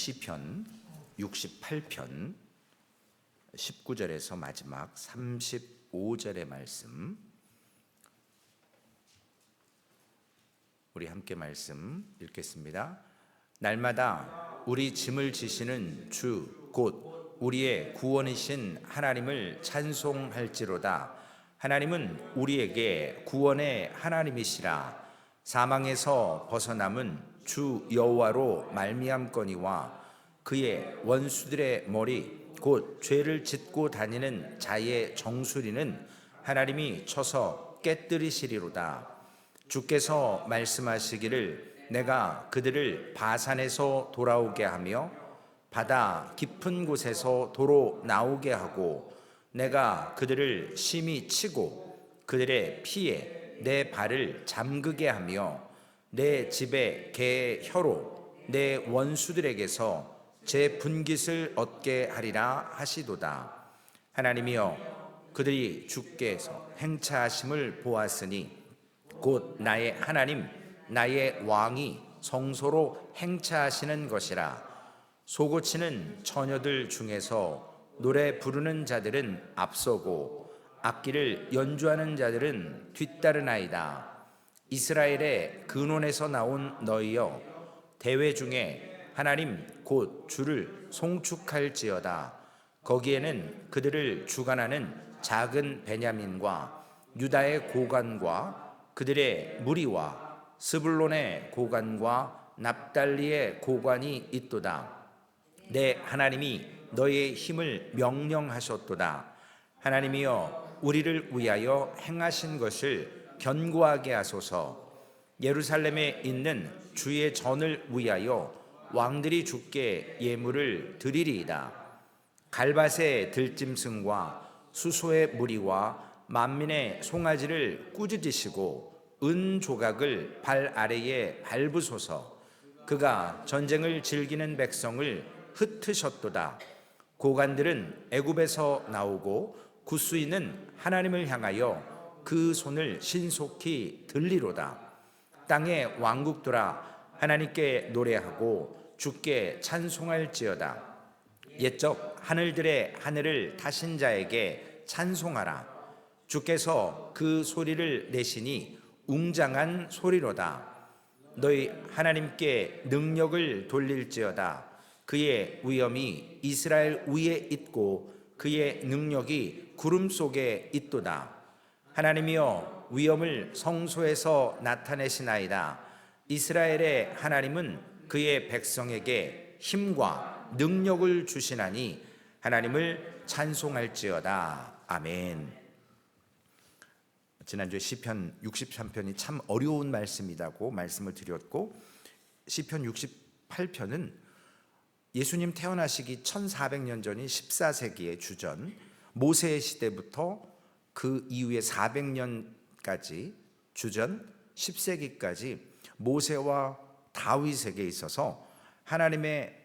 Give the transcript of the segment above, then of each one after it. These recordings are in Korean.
시편 68편 19절에서 마지막 35절의 말씀, 우리 함께 말씀 읽겠습니다. 날마다 우리 짐을 지시는 주 곧 우리의 구원이신 하나님을 찬송할지로다. 하나님은 우리에게 구원의 하나님이시라. 사망에서 벗어남은 주 여호와로 말미암거니와 그의 원수들의 머리 곧 죄를 짓고 다니는 자의 정수리는 하나님이 쳐서 깨뜨리시리로다. 주께서 말씀하시기를 내가 그들을 바산에서 돌아오게 하며 바다 깊은 곳에서 도로 나오게 하고 내가 그들을 심히 치고 그들의 피에 내 발을 잠그게 하며 내 집에 개의 혀로 내 원수들에게서 제 분깃을 얻게 하리라 하시도다. 하나님이여, 그들이 주께서 행차하심을 보았으니 곧 나의 하나님 나의 왕이 성소로 행차하시는 것이라. 소고치는 처녀들 중에서 노래 부르는 자들은 앞서고 악기를 연주하는 자들은 뒤따르나이다. 이스라엘의 근원에서 나온 너희여, 대회 중에 하나님 곧 주를 송축할지어다. 거기에는 그들을 주관하는 작은 베냐민과 유다의 고관과 그들의 무리와 스불론의 고관과 납달리의 고관이 있도다. 내 하나님이 너의 힘을 명령하셨도다. 하나님이여, 우리를 위하여 행하신 것을 견고하게 하소서. 예루살렘에 있는 주의 전을 위하여 왕들이 주께 예물을 드리리이다. 갈밭의 들짐승과 수소의 무리와 만민의 송아지를 꾸짖으시고 은 조각을 발 아래에 밟으소서. 그가 전쟁을 즐기는 백성을 흩으셨도다. 고관들은 애굽에서 나오고 굿수인은 하나님을 향하여 그 손을 신속히 들리로다. 땅의 왕국들아, 하나님께 노래하고 주께 찬송할지어다. 옛적 하늘들의 하늘을 타신 자에게 찬송하라. 주께서 그 소리를 내시니 웅장한 소리로다. 너희 하나님께 능력을 돌릴지어다. 그의 위엄이 이스라엘 위에 있고 그의 능력이 구름 속에 있도다. 하나님이여, 위엄을 성소에서 나타내시나이다. 이스라엘의 하나님은 그의 백성에게 힘과 능력을 주시나니 하나님을 찬송할지어다. 아멘. 지난주에 시편 63편이 참 어려운 말씀이라고 말씀을 드렸고, 시편 68편은 예수님 태어나시기 1400년 전인 14세기의 주전, 모세의 시대부터 그 이후에 400년까지 주전 10세기까지 모세와 다윗에게 있어서 하나님의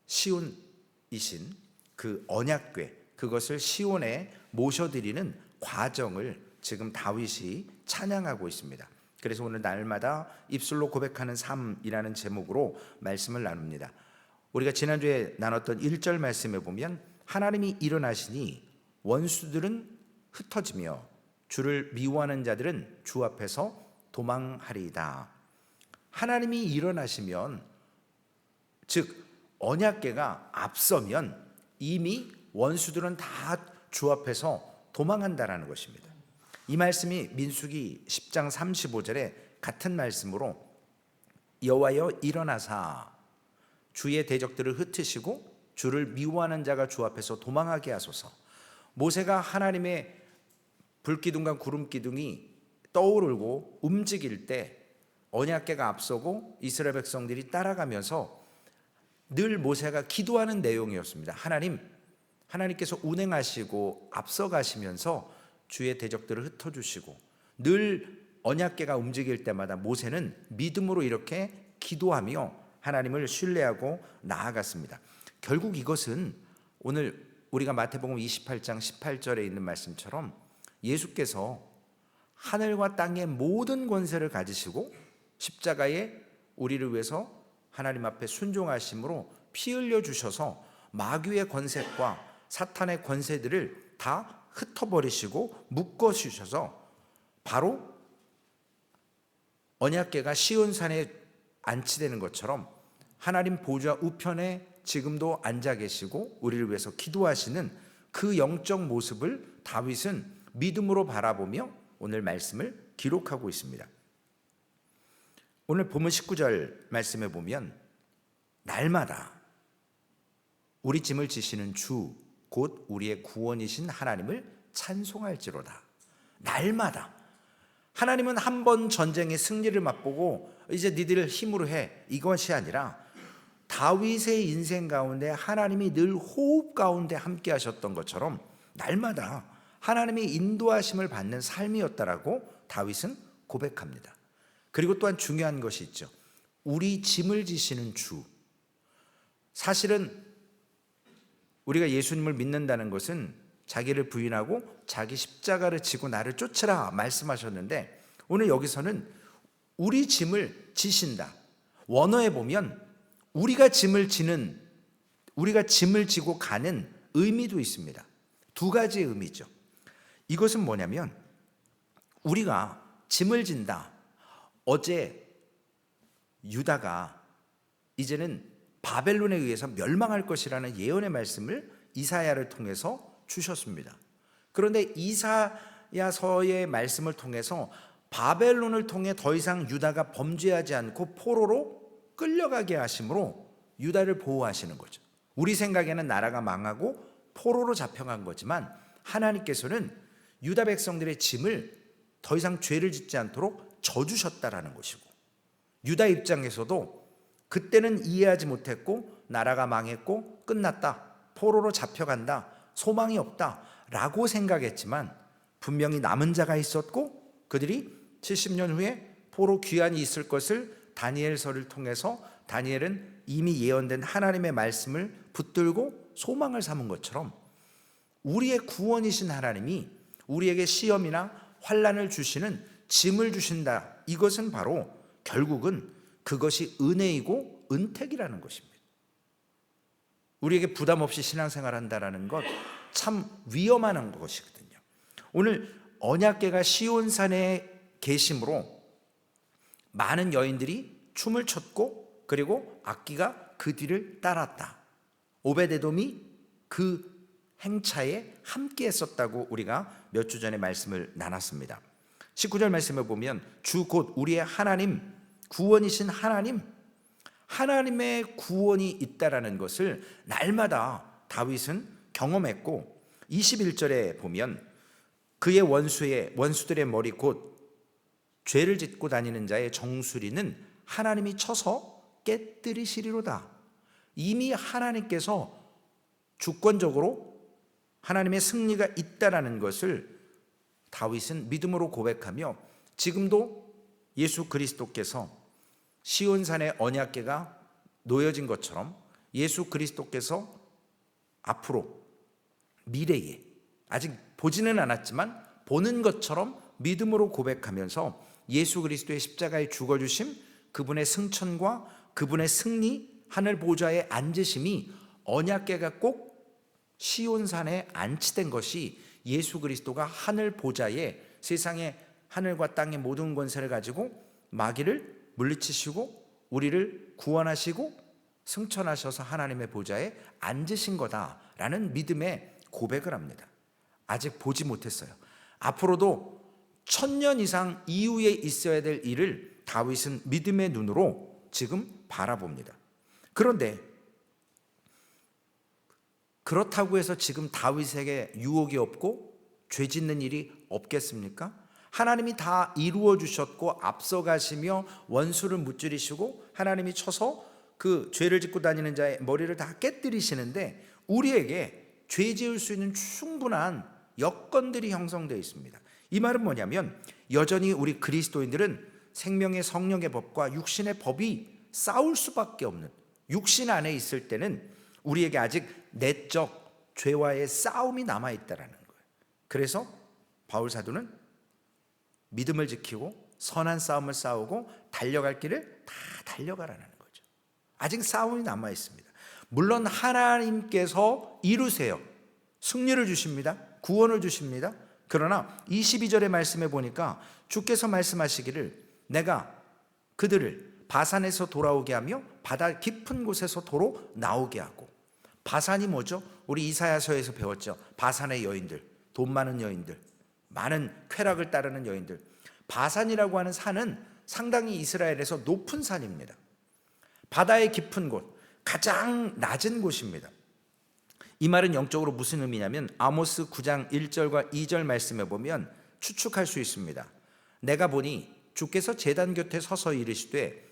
시온이신 그 언약궤, 그것을 시온에 모셔드리는 과정을 지금 다윗이 찬양하고 있습니다. 그래서 오늘 날마다 입술로 고백하는 삶이라는 제목으로 말씀을 나눕니다. 우리가 지난주에 나눴던 1절 말씀에 보면 하나님이 일어나시니 원수들은 흩어지며 주를 미워하는 자들은 주 앞에서 도망하리이다. 하나님이 일어나시면, 즉 언약궤가 앞서면 이미 원수들은 다 주 앞에서 도망한다라는 것입니다. 이 말씀이 민수기 10장 35절에 같은 말씀으로 여호와여 일어나사 주의 대적들을 흩으시고 주를 미워하는 자가 주 앞에서 도망하게 하소서. 모세가 하나님의 불기둥과 구름기둥이 떠오르고 움직일 때 언약궤가 앞서고 이스라엘 백성들이 따라가면서 늘 모세가 기도하는 내용이었습니다. 하나님께서 운행하시고 앞서가시면서 주의 대적들을 흩어주시고, 늘 언약궤가 움직일 때마다 모세는 믿음으로 이렇게 기도하며 하나님을 신뢰하고 나아갔습니다. 결국 이것은 오늘 우리가 마태복음 28장 18절에 있는 말씀처럼 예수께서 하늘과 땅의 모든 권세를 가지시고 십자가에 우리를 위해서 하나님 앞에 순종하심으로 피 흘려 주셔서 마귀의 권세과 사탄의 권세들을 다 흩어버리시고 묶어 주셔서 바로 언약궤가 시온산에 안치되는 것처럼 하나님 보좌 우편에 지금도 앉아 계시고 우리를 위해서 기도하시는 그 영적 모습을 다윗은 믿음으로 바라보며 오늘 말씀을 기록하고 있습니다. 오늘 본문 19절 말씀에 보면 날마다 우리 짐을 지시는 주 곧 우리의 구원이신 하나님을 찬송할지로다. 날마다 하나님은 한 번 전쟁의 승리를 맛보고 이제 니들 힘으로 해 이것이 아니라 다윗의 인생 가운데 하나님이 늘 호흡 가운데 함께 하셨던 것처럼 날마다 하나님의 인도하심을 받는 삶이었다라고 다윗은 고백합니다. 그리고 또한 중요한 것이 있죠. 우리 짐을 지시는 주. 사실은 우리가 예수님을 믿는다는 것은 자기를 부인하고 자기 십자가를 지고 나를 쫓으라 말씀하셨는데 오늘 여기서는 우리 짐을 지신다. 원어에 보면 우리가 짐을 지고 가는 의미도 있습니다. 두 가지 의미죠. 이것은 뭐냐면 우리가 짐을 진다. 어제 유다가 이제는 바벨론에 의해서 멸망할 것이라는 예언의 말씀을 이사야를 통해서 주셨습니다. 그런데 이사야서의 말씀을 통해서 바벨론을 통해 더 이상 유다가 범죄하지 않고 포로로 끌려가게 하심으로 유다를 보호하시는 거죠. 우리 생각에는 나라가 망하고 포로로 잡혀간 거지만 하나님께서는 유다 백성들의 짐을 더 이상 죄를 짓지 않도록 져주셨다라는 것이고 유다 입장에서도 그때는 이해하지 못했고 나라가 망했고 끝났다, 포로로 잡혀간다, 소망이 없다 라고 생각했지만 분명히 남은 자가 있었고 그들이 70년 후에 포로 귀환이 있을 것을 다니엘서를 통해서 다니엘은 이미 예언된 하나님의 말씀을 붙들고 소망을 삼은 것처럼 우리의 구원이신 하나님이 우리에게 시험이나 환난을 주시는 짐을 주신다. 이것은 바로 결국은 그것이 은혜이고 은택이라는 것입니다. 우리에게 부담 없이 신앙생활한다라는 것 참 위험한 것이거든요. 오늘 언약궤가 시온산에 계심으로 많은 여인들이 춤을 췄고 그리고 악기가 그 뒤를 따랐다. 오베데돔이 그 행차에 함께 했었다고 우리가 몇 주 전에 말씀을 나눴습니다. 19절 말씀을 보면 주 곧 우리의 하나님, 구원이신 하나님, 하나님의 구원이 있다라는 것을 날마다 다윗은 경험했고 21절에 보면 그의 원수들의 머리 곧 죄를 짓고 다니는 자의 정수리는 하나님이 쳐서 깨뜨리시리로다. 이미 하나님께서 주권적으로 하나님의 승리가 있다라는 것을 다윗은 믿음으로 고백하며 지금도 예수 그리스도께서 시온산의 언약궤가 놓여진 것처럼 예수 그리스도께서 앞으로 미래에 아직 보지는 않았지만 보는 것처럼 믿음으로 고백하면서 예수 그리스도의 십자가에 죽어주심, 그분의 승천과 그분의 승리, 하늘 보좌에 앉으심이 언약궤가 꼭 시온산에 안치된 것이 예수 그리스도가 하늘 보좌에 세상의 하늘과 땅의 모든 권세를 가지고 마귀를 물리치시고 우리를 구원하시고 승천하셔서 하나님의 보좌에 앉으신 거다라는 믿음의 고백을 합니다. 아직 보지 못했어요. 앞으로도 1000년 이상 이후에 있어야 될 일을 다윗은 믿음의 눈으로 지금 바라봅니다. 그런데 그렇다고 해서 지금 다윗에게 유혹이 없고 죄 짓는 일이 없겠습니까? 하나님이 다 이루어 주셨고 앞서가시며 원수를 무찌르시고 하나님이 쳐서 그 죄를 짓고 다니는 자의 머리를 다 깨뜨리시는데 우리에게 죄 지을 수 있는 충분한 여건들이 형성되어 있습니다. 이 말은 뭐냐면 여전히 우리 그리스도인들은 생명의 성령의 법과 육신의 법이 싸울 수밖에 없는, 육신 안에 있을 때는 우리에게 아직 내적 죄와의 싸움이 남아있다라는 거예요. 그래서 바울 사도는 믿음을 지키고 선한 싸움을 싸우고 달려갈 길을 다 달려가라는 거죠. 아직 싸움이 남아 있습니다. 물론 하나님께서 이루세요. 승리를 주십니다. 구원을 주십니다. 그러나 22절의 말씀에 보니까 주께서 말씀하시기를 내가 그들을 바산에서 돌아오게 하며 바다 깊은 곳에서 도로 나오게 하고. 바산이 뭐죠? 우리 이사야서에서 배웠죠. 바산의 여인들, 돈 많은 여인들, 많은 쾌락을 따르는 여인들. 바산이라고 하는 산은 상당히 이스라엘에서 높은 산입니다. 바다의 깊은 곳, 가장 낮은 곳입니다. 이 말은 영적으로 무슨 의미냐면 아모스 9장 1절과 2절 말씀에 보면 추측할 수 있습니다. 내가 보니 주께서 제단 곁에 서서 이르시되,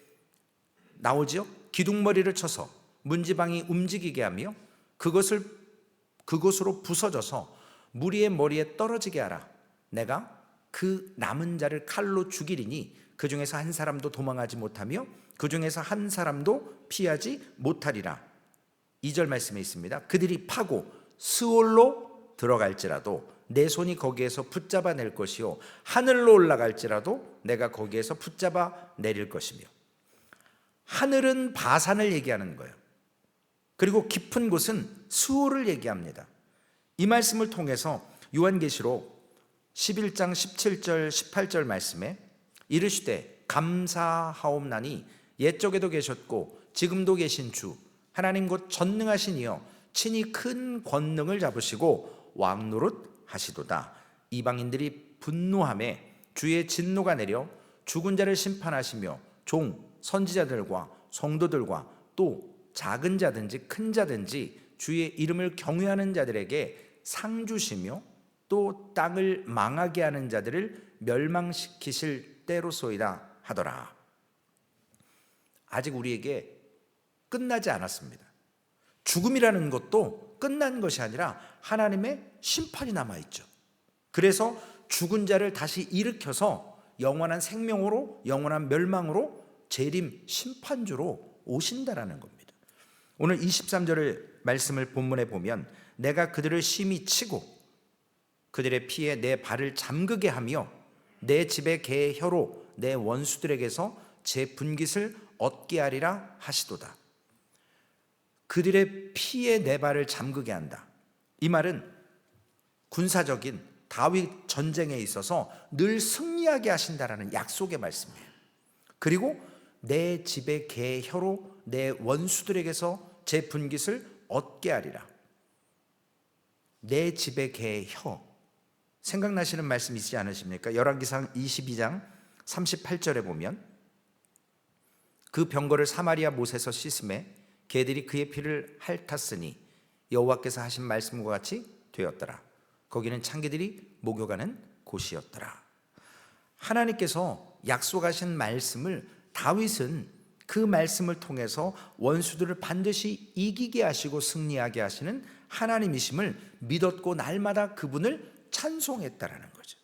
나오지요? 기둥머리를 쳐서 문지방이 움직이게 하며 그것으로 부서져서 무리의 머리에 떨어지게 하라. 내가 그 남은 자를 칼로 죽이리니 그 중에서 한 사람도 도망하지 못하며 그 중에서 한 사람도 피하지 못하리라. 2절 말씀에 있습니다. 그들이 파고 스올로 들어갈지라도 내 손이 거기에서 붙잡아 낼 것이요 하늘로 올라갈지라도 내가 거기에서 붙잡아 내릴 것이며. 하늘은 바산을 얘기하는 거예요. 그리고 깊은 곳은 스올을 얘기합니다. 이 말씀을 통해서 요한계시록 11장 17절 18절 말씀에 이르시되 감사하옵나니 옛적에도 계셨고 지금도 계신 주 하나님 곧 전능하신 이여 친히 큰 권능을 잡으시고 왕노릇 하시도다. 이방인들이 분노함에 주의 진노가 내려 죽은 자를 심판하시며 종 선지자들과 성도들과 또 작은 자든지 큰 자든지 주의 이름을 경외하는 자들에게 상 주시며 또 땅을 망하게 하는 자들을 멸망시키실 때로소이다 하더라. 아직 우리에게 끝나지 않았습니다. 죽음이라는 것도 끝난 것이 아니라 하나님의 심판이 남아있죠. 그래서 죽은 자를 다시 일으켜서 영원한 생명으로, 영원한 멸망으로 재림 심판주로 오신다라는 겁니다. 오늘 23절의 말씀을 본문에 보면 내가 그들을 심히 치고 그들의 피에 내 발을 잠그게 하며 내 집의 개의 혀로 내 원수들에게서 제 분깃을 얻게 하리라 하시도다. 그들의 피에 내 발을 잠그게 한다. 이 말은 군사적인 다윗 전쟁에 있어서 늘 승리하게 하신다라는 약속의 말씀이에요. 그리고 내 집의 개의 혀로 내 원수들에게서 제 분깃을 얻게 하리라. 내 집의 개의 혀, 생각나시는 말씀 있지 않으십니까? 열왕기상 22장 38절에 보면 그 병거를 사마리아 못에서 씻음에 개들이 그의 피를 핥았으니 여호와께서 하신 말씀과 같이 되었더라. 거기는 창기들이 목욕하는 곳이었더라. 하나님께서 약속하신 말씀을 다윗은 그 말씀을 통해서 원수들을 반드시 이기게 하시고 승리하게 하시는 하나님이심을 믿었고 날마다 그분을 찬송했다라는 거죠.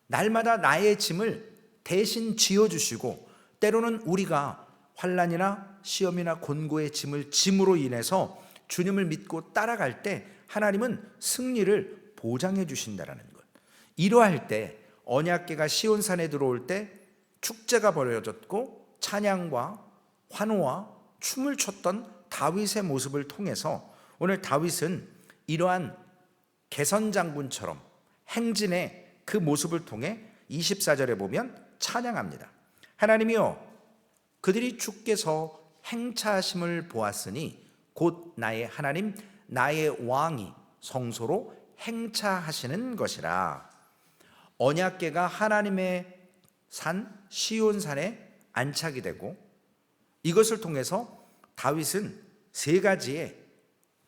날마다 나의 짐을 대신 지어주시고 때로는 우리가 환난이나 시험이나 곤고의 짐으로 인해서 주님을 믿고 따라갈 때 하나님은 승리를 보장해 주신다라는 것. 이러할 때 언약궤가 시온산에 들어올 때 축제가 벌어졌고 찬양과 환호와 춤을 췄던 다윗의 모습을 통해서 오늘 다윗은 이러한 개선장군처럼 행진의 그 모습을 통해 24절에 보면 찬양합니다. 하나님이여 그들이 주께서 행차하심을 보았으니 곧 나의 하나님 나의 왕이 성소로 행차하시는 것이라. 언약궤가 하나님의 산 시온산에 안착이 되고 이것을 통해서 다윗은 세 가지의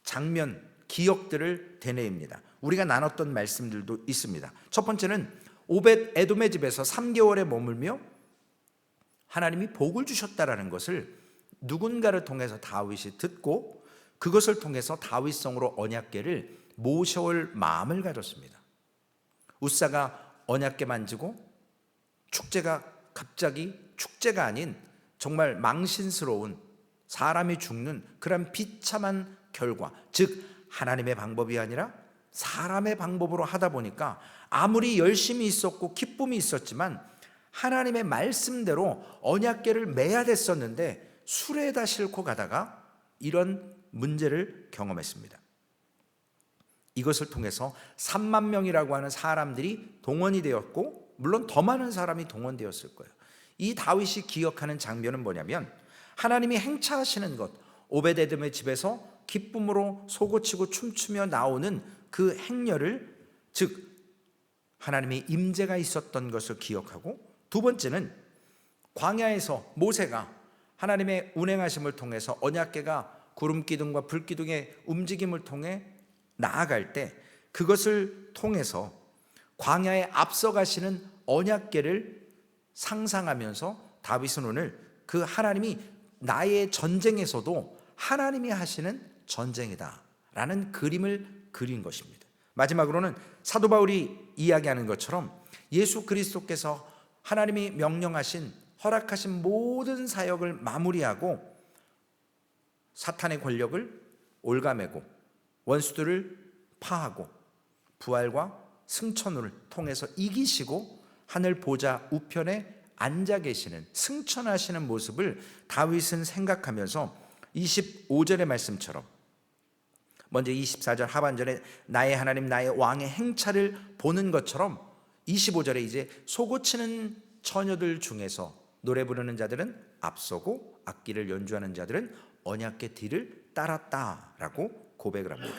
장면, 기억들을 되뇌입니다. 우리가 나눴던 말씀들도 있습니다. 첫 번째는 오벳 에돔의 집에서 3개월에 머물며 하나님이 복을 주셨다라는 것을 누군가를 통해서 다윗이 듣고 그것을 통해서 다윗성으로 언약궤를 모셔올 마음을 가졌습니다. 웃사가 언약궤 만지고 축제가 갑자기 축제가 아닌 정말 망신스러운 사람이 죽는 그런 비참한 결과, 즉 하나님의 방법이 아니라 사람의 방법으로 하다 보니까 아무리 열심히 있었고 기쁨이 있었지만 하나님의 말씀대로 언약궤를 매야 됐었는데 수레에다 싣고 가다가 이런 문제를 경험했습니다. 이것을 통해서 3만 명이라고 하는 사람들이 동원이 되었고, 물론 더 많은 사람이 동원되었을 거예요. 이 다윗이 기억하는 장면은 뭐냐면, 하나님이 행차하시는 것, 오베데돔의 집에서 기쁨으로 소고치고 춤추며 나오는 그 행렬을, 즉 하나님의 임재가 있었던 것을 기억하고, 두 번째는 광야에서 모세가 하나님의 운행하심을 통해서 언약궤가 구름기둥과 불기둥의 움직임을 통해 나아갈 때, 그것을 통해서 광야에 앞서가시는 언약궤를 상상하면서 다윗은 오늘 그 하나님이 나의 전쟁에서도 하나님이 하시는 전쟁이다 라는 그림을 그린 것입니다. 마지막으로는 사도 바울이 이야기하는 것처럼 예수 그리스도께서 하나님이 명령하신, 허락하신 모든 사역을 마무리하고 사탄의 권력을 올가매고 원수들을 파하고 부활과 승천을 통해서 이기시고 하늘 보좌 우편에 앉아 계시는, 승천하시는 모습을 다윗은 생각하면서 25절의 말씀처럼, 먼저 24절 하반절에 나의 하나님 나의 왕의 행차를 보는 것처럼 25절에 이제 소고치는 처녀들 중에서 노래 부르는 자들은 앞서고 악기를 연주하는 자들은 언약궤 뒤를 따랐다라고 고백을 합니다.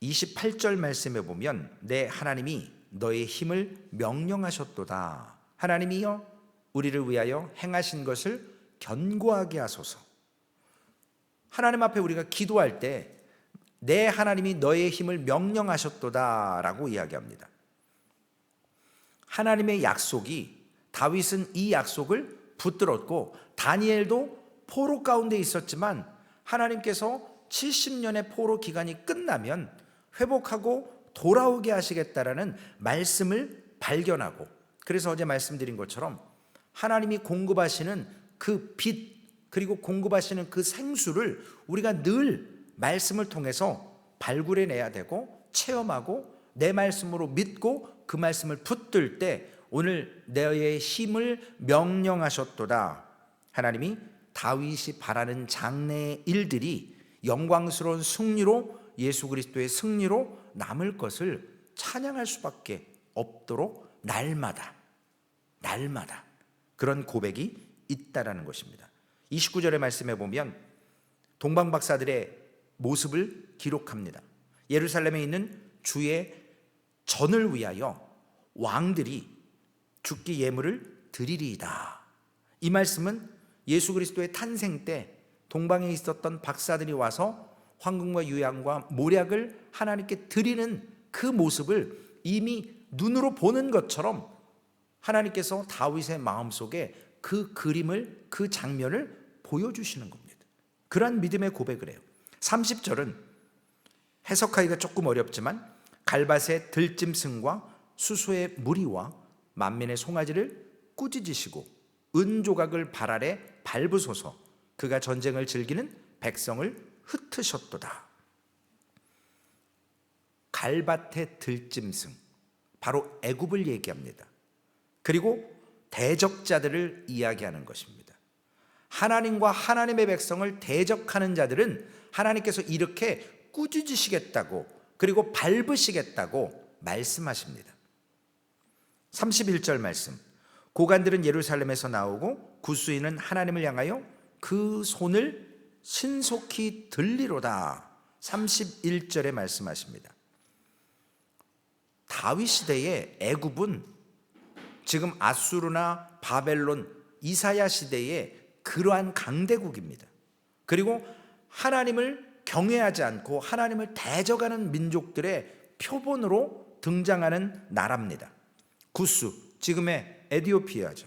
28절 말씀에 보면 내 하나님이 너의 힘을 명령하셨도다. 하나님이여 우리를 위하여 행하신 것을 견고하게 하소서. 하나님 앞에 우리가 기도할 때 내 하나님이 너의 힘을 명령하셨도다 라고 이야기합니다. 하나님의 약속이, 다윗은 이 약속을 붙들었고 다니엘도 포로 가운데 있었지만 하나님께서 70년의 포로 기간이 끝나면 회복하고 돌아오게 하시겠다라는 말씀을 발견하고, 그래서 어제 말씀드린 것처럼 하나님이 공급하시는 그 빛, 그리고 공급하시는 그 생수를 우리가 늘 말씀을 통해서 발굴해내야 되고 체험하고 내 말씀으로 믿고 그 말씀을 붙들 때 오늘 너의 힘을 명령하셨도다. 하나님이 다윗이 바라는 장래의 일들이 영광스러운 승리로, 예수 그리스도의 승리로 남을 것을 찬양할 수밖에 없도록 날마다 그런 고백이 있다라는 것입니다. 29절의 말씀에 보면 동방박사들의 모습을 기록합니다. 예루살렘에 있는 주의 전을 위하여 왕들이 죽기 예물을 드리리이다. 이 말씀은 예수 그리스도의 탄생 때 동방에 있었던 박사들이 와서 황금과 유향과 모략을 하나님께 드리는 그 모습을 이미 눈으로 보는 것처럼 하나님께서 다윗의 마음속에 그 그림을, 그 장면을 보여주시는 겁니다. 그러한 믿음의 고백을 해요. 30절은 해석하기가 조금 어렵지만 갈밭의 들짐승과 수소의 무리와 만민의 송아지를 꾸짖으시고 은조각을 발 아래 밟으소서. 그가 전쟁을 즐기는 백성을 흩으셨도다. 갈밭의 들짐승, 바로 애굽을 얘기합니다. 그리고 대적자들을 이야기하는 것입니다. 하나님과 하나님의 백성을 대적하는 자들은 하나님께서 이렇게 꾸짖으시겠다고, 그리고 밟으시겠다고 말씀하십니다. 31절 말씀, 고관들은 예루살렘에서 나오고 구수인은 하나님을 향하여 그 손을 신속히 들리로다. 31절에 말씀하십니다. 다윗 시대의 애굽은 지금 아수르나 바벨론, 이사야 시대의 그러한 강대국입니다. 그리고 하나님을 경외하지 않고 하나님을 대적하는 민족들의 표본으로 등장하는 나라입니다. 구스, 지금의 에티오피아죠.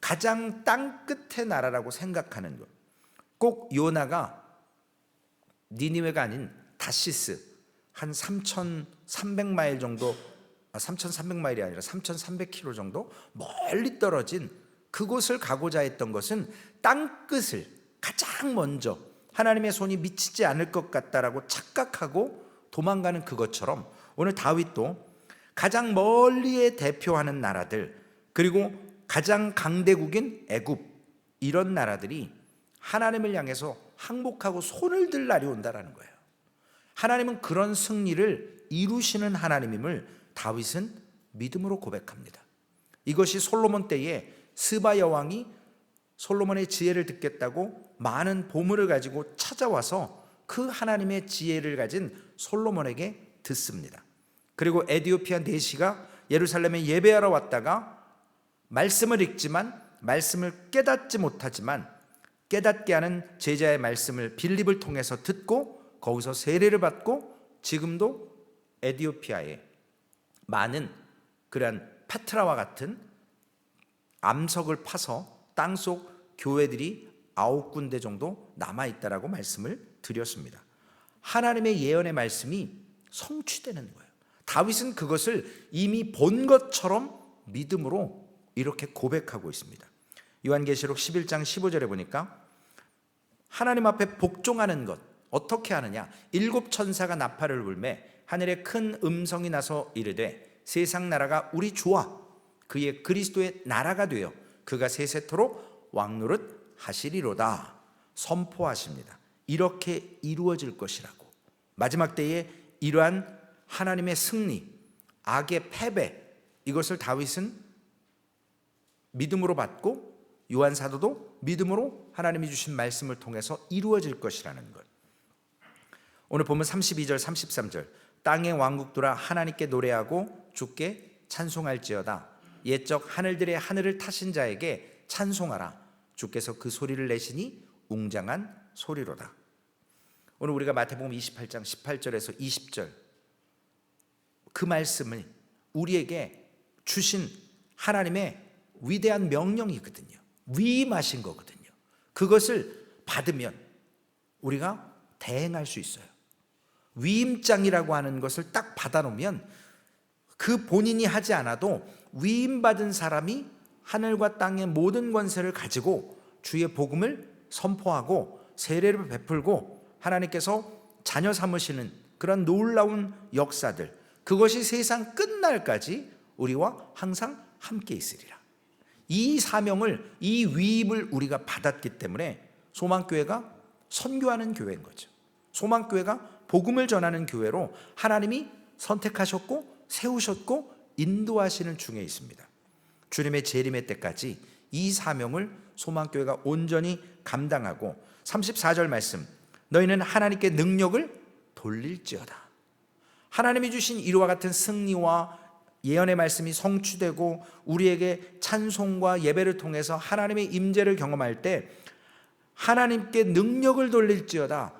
가장 땅끝의 나라라고 생각하는 것. 꼭 요나가 니니웨가 아닌 다시스, 한 3,300마일 정도, 3,300마일이 아니라 3,300km 정도 멀리 떨어진 그곳을 가고자 했던 것은 땅끝을 가장 먼저 하나님의 손이 미치지 않을 것 같다라고 착각하고 도망가는 그것처럼 오늘 다윗도 가장 멀리에 대표하는 나라들, 그리고 가장 강대국인 애굽, 이런 나라들이 하나님을 향해서 항복하고 손을 들 날이 온다라는 거예요. 하나님은 그런 승리를 이루시는 하나님임을 다윗은 믿음으로 고백합니다. 이것이 솔로몬 때에 스바 여왕이 솔로몬의 지혜를 듣겠다고 많은 보물을 가지고 찾아와서 그 하나님의 지혜를 가진 솔로몬에게 듣습니다. 그리고 에디오피아 내시가 예루살렘에 예배하러 왔다가 말씀을 읽지만 말씀을 깨닫지 못하지만 깨닫게 하는 제자의 말씀을 빌립을 통해서 듣고 거기서 세례를 받고 지금도 에디오피아에 많은 그러한 페트라와 같은 암석을 파서 땅속 교회들이 9군데 정도 남아있다라고 말씀을 드렸습니다. 하나님의 예언의 말씀이 성취되는 거예요. 다윗은 그것을 이미 본 것처럼 믿음으로 이렇게 고백하고 있습니다. 요한계시록 11장 15절에 보니까 하나님 앞에 복종하는 것 어떻게 하느냐? 7 천사가 나팔을 불매 하늘에 큰 음성이 나서 이르되 세상 나라가 우리 주와 그의 그리스도의 나라가 되어 그가 세세토록 왕노릇 하시리로다 선포하십니다. 이렇게 이루어질 것이라고. 마지막 때에 이러한 하나님의 승리, 악의 패배, 이것을 다윗은 믿음으로 받고 요한 사도도 믿음으로 하나님이 주신 말씀을 통해서 이루어질 것이라는 것. 오늘 보면 32절 33절 땅의 왕국들아 하나님께 노래하고 주께 찬송할지어다. 옛적 하늘들의 하늘을 타신 자에게 찬송하라. 주께서 그 소리를 내시니 웅장한 소리로다. 오늘 우리가 마태복음 28장 18절에서 20절 그 말씀을 우리에게 주신 하나님의 위대한 명령이거든요. 위임하신 거거든요. 그것을 받으면 우리가 대행할 수 있어요. 위임장이라고 하는 것을 딱 받아놓으면 그 본인이 하지 않아도 위임받은 사람이 하늘과 땅의 모든 권세를 가지고 주의 복음을 선포하고 세례를 베풀고 하나님께서 자녀 삼으시는 그런 놀라운 역사들, 그것이 세상 끝날까지 우리와 항상 함께 있으리라. 이 사명을, 이 위임을 우리가 받았기 때문에 소망교회가 선교하는 교회인 거죠. 소망교회가 복음을 전하는 교회로 하나님이 선택하셨고 세우셨고 인도하시는 중에 있습니다. 주님의 재림의 때까지 이 사명을 소망교회가 온전히 감당하고 34절 말씀 너희는 하나님께 능력을 돌릴지어다. 하나님이 주신 이와 같은 승리와 예언의 말씀이 성취되고 우리에게 찬송과 예배를 통해서 하나님의 임재를 경험할 때 하나님께 능력을 돌릴지어다.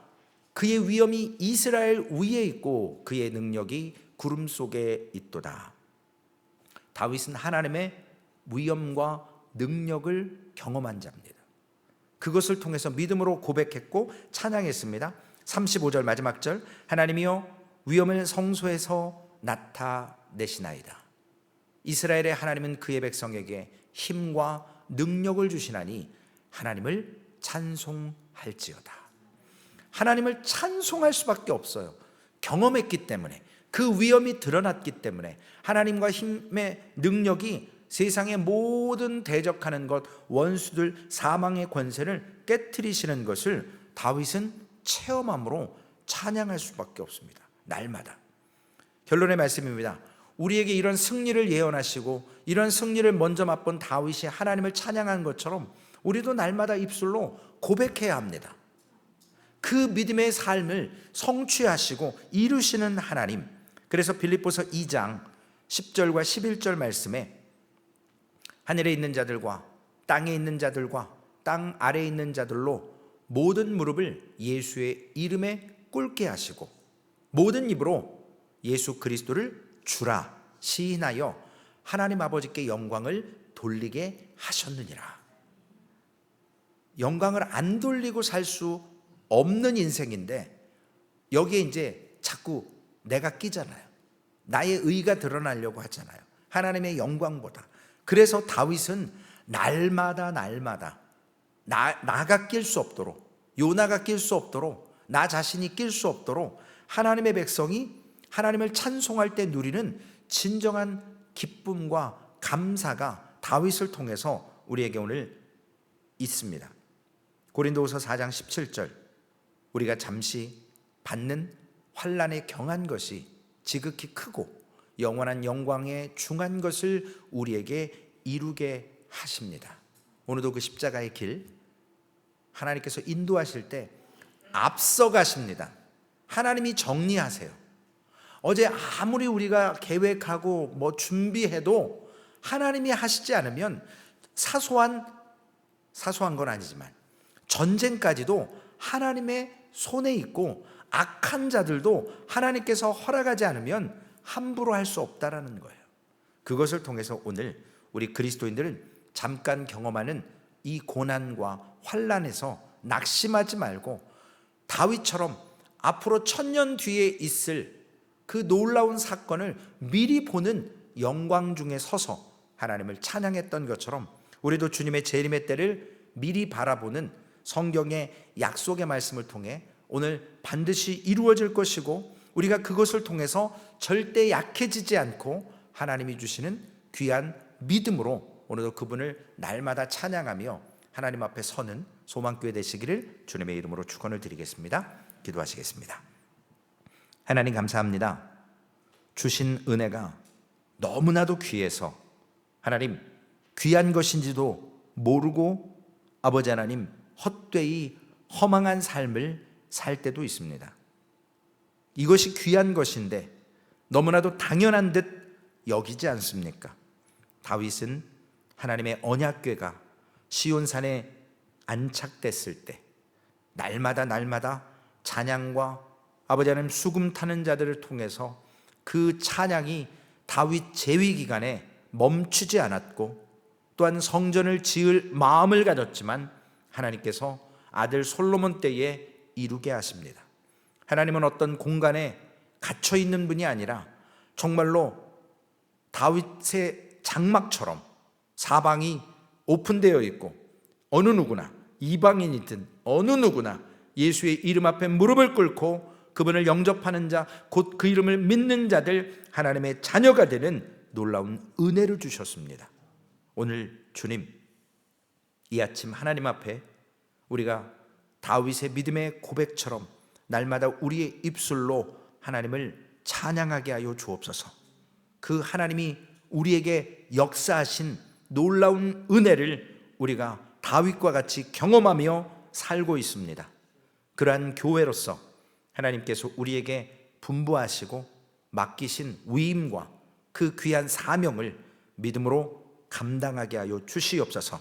그의 위엄이 이스라엘 위에 있고 그의 능력이 구름 속에 있도다. 다윗은 하나님의 위엄과 능력을 경험한 자입니다. 그것을 통해서 믿음으로 고백했고 찬양했습니다. 35절 마지막 절 하나님이여 위엄을 성소에서 나타내시나이다. 이스라엘의 하나님은 그의 백성에게 힘과 능력을 주시나니 하나님을 찬송할지어다. 하나님을 찬송할 수밖에 없어요. 경험했기 때문에, 그 위엄이 드러났기 때문에, 하나님과 힘의 능력이 세상의 모든 대적하는 것, 원수들, 사망의 권세를 깨트리시는 것을 다윗은 체험함으로 찬양할 수밖에 없습니다. 날마다. 결론의 말씀입니다. 우리에게 이런 승리를 예언하시고 이런 승리를 먼저 맛본 다윗이 하나님을 찬양한 것처럼 우리도 날마다 입술로 고백해야 합니다. 그 믿음의 삶을 성취하시고 이루시는 하나님. 그래서 빌립보서 2장 10절과 11절 말씀에 하늘에 있는 자들과 땅에 있는 자들과 땅 아래에 있는 자들로 모든 무릎을 예수의 이름에 꿇게 하시고 모든 입으로 예수 그리스도를 주라 시인하여 하나님 아버지께 영광을 돌리게 하셨느니라. 영광을 안 돌리고 살 수 없는 인생인데 여기에 이제 자꾸 내가 끼잖아요. 나의 의가 드러나려고 하잖아요. 하나님의 영광보다. 그래서 다윗은 날마다 나가 낄 수 없도록, 요나가 낄 수 없도록, 나 자신이 낄 수 없도록 하나님의 백성이 하나님을 찬송할 때 누리는 진정한 기쁨과 감사가 다윗을 통해서 우리에게 오늘 있습니다. 고린도후서 4장 17절, 우리가 잠시 받는 환난에 경한 것이 지극히 크고 영원한 영광에 중한 것을 우리에게 이루게 하십니다. 오늘도 그 십자가의 길 하나님께서 인도하실 때 앞서 가십니다. 하나님이 정리하세요. 어제 아무리 우리가 계획하고 준비해도 하나님이 하시지 않으면 사소한 건 아니지만 전쟁까지도 하나님의 손에 있고 악한 자들도 하나님께서 허락하지 않으면 함부로 할 수 없다라는 거예요. 그것을 통해서 오늘 우리 그리스도인들은 잠깐 경험하는 이 고난과 환난에서 낙심하지 말고 다윗처럼 앞으로 1000년 뒤에 있을 그 놀라운 사건을 미리 보는 영광 중에 서서 하나님을 찬양했던 것처럼 우리도 주님의 재림의 때를 미리 바라보는 성경의 약속의 말씀을 통해 오늘 반드시 이루어질 것이고 우리가 그것을 통해서 절대 약해지지 않고 하나님이 주시는 귀한 믿음으로 오늘도 그분을 날마다 찬양하며 하나님 앞에 서는 소망교회 되시기를 주님의 이름으로 축원을 드리겠습니다. 기도하시겠습니다. 하나님 감사합니다. 주신 은혜가 너무나도 귀해서 하나님 귀한 것인지도 모르고 아버지 하나님 헛되이 허망한 삶을 살 때도 있습니다. 이것이 귀한 것인데 너무나도 당연한 듯 여기지 않습니까? 다윗은 하나님의 언약궤가 시온산에 안착됐을 때 날마다 찬양과 아버지 하나님 수금 타는 자들을 통해서 그 찬양이 다윗 재위 기간에 멈추지 않았고 또한 성전을 지을 마음을 가졌지만 하나님께서 아들 솔로몬 때에 이루게 하십니다. 하나님은 어떤 공간에 갇혀 있는 분이 아니라 정말로 다윗의 장막처럼 사방이 오픈되어 있고 어느 누구나 이방인이든 어느 누구나 예수의 이름 앞에 무릎을 꿇고 그분을 영접하는 자, 곧 그 이름을 믿는 자들 하나님의 자녀가 되는 놀라운 은혜를 주셨습니다. 오늘 주님 이 아침 하나님 앞에 우리가 다윗의 믿음의 고백처럼 날마다 우리의 입술로 하나님을 찬양하게 하여 주옵소서. 그 하나님이 우리에게 역사하신 놀라운 은혜를 우리가 다윗과 같이 경험하며 살고 있습니다. 그러한 교회로서 하나님께서 우리에게 분부하시고 맡기신 위임과 그 귀한 사명을 믿음으로 감당하게 하여 주시옵소서.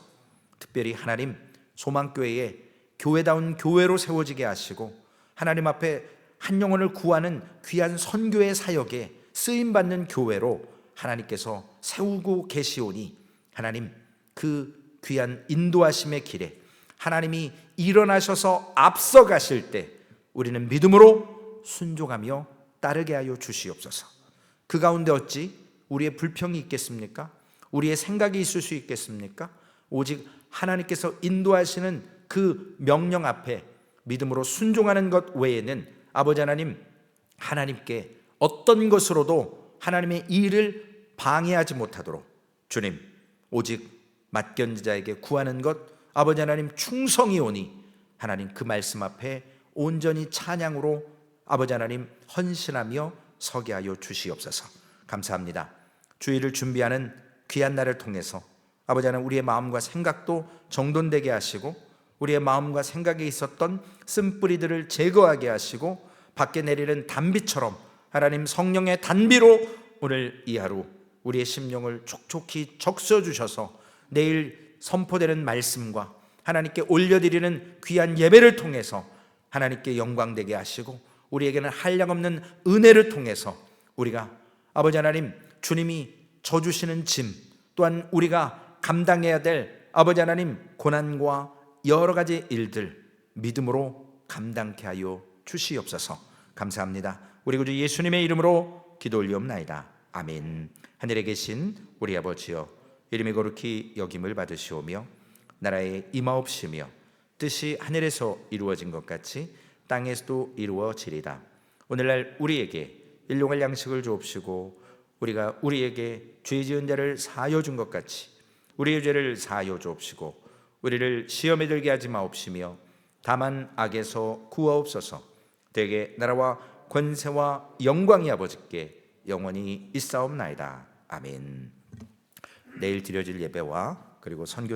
특별히 하나님 소망교회에 교회다운 교회로 세워지게 하시고 하나님 앞에 한 영혼을 구하는 귀한 선교의 사역에 쓰임받는 교회로 하나님께서 세우고 계시오니 하나님 그 귀한 인도하심의 길에 하나님이 일어나셔서 앞서 가실 때 우리는 믿음으로 순종하며 따르게 하여 주시옵소서. 그 가운데 어찌 우리의 불평이 있겠습니까? 우리의 생각이 있을 수 있겠습니까? 오직 하나님께서 인도하시는 그 명령 앞에 믿음으로 순종하는 것 외에는 아버지 하나님, 하나님께 어떤 것으로도 하나님의 일을 방해하지 못하도록 주님 오직 맡견자에게 구하는 것 아버지 하나님 충성이 오니 하나님 그 말씀 앞에 온전히 찬양으로 아버지 하나님 헌신하며 서게 하여 주시옵소서. 감사합니다. 주일을 준비하는 귀한 날을 통해서 아버지 하나님 우리의 마음과 생각도 정돈되게 하시고 우리의 마음과 생각에 있었던 쓴뿌리들을 제거하게 하시고 밖에 내리는 단비처럼 하나님 성령의 단비로 오늘 이 하루 우리의 심령을 촉촉히 적셔주셔서 내일 선포되는 말씀과 하나님께 올려드리는 귀한 예배를 통해서 하나님께 영광되게 하시고 우리에게는 한량없는 은혜를 통해서 우리가 아버지 하나님 주님이 져주시는 짐 또한 우리가 감당해야 될 아버지 하나님 고난과 여러 가지 일들 믿음으로 감당케 하여 주시옵소서. 감사합니다. 우리 구주 예수님의 이름으로 기도 올리옵나이다. 아멘. 하늘에 계신 우리 아버지여 이름이 거룩히 여김을 받으시오며 나라에 임하옵시며 뜻이 하늘에서 이루어진 것 같이 땅에서도 이루어지리다. 오늘날 우리에게 일용할 양식을 주옵시고 우리가 우리에게 죄 지은 자를 사하여 준 것 같이 우리의 죄를 사하여 주옵시고 우리를 시험에 들게 하지 마옵시며 다만 악에서 구하옵소서. 대개 나라와 권세와 영광이 아버지께 영원히 있사옵나이다. 아멘. 내일 드려질 예배와 그리고 선교